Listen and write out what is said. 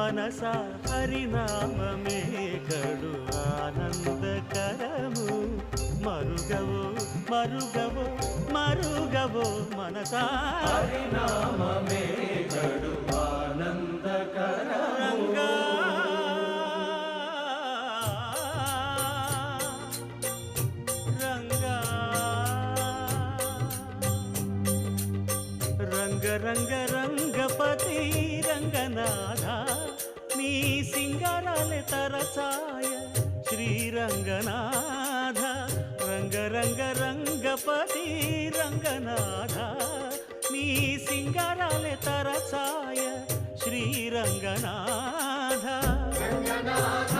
మనసా హరినామమే కడు ఆనందకరము మరుగవో మరుగవో మరుగవో మనసా హరినామమే కడు ఆనందకరము రంగ రంగ రంగపతి రంగనాథ నీ సింగారాలే తరసాయ శ్రీరంగనాథ రంగ రంగ రంగపతి రంగనాథ నీ సింగారాలే తరసాయ శ్రీరంగనాథ రంగనాథ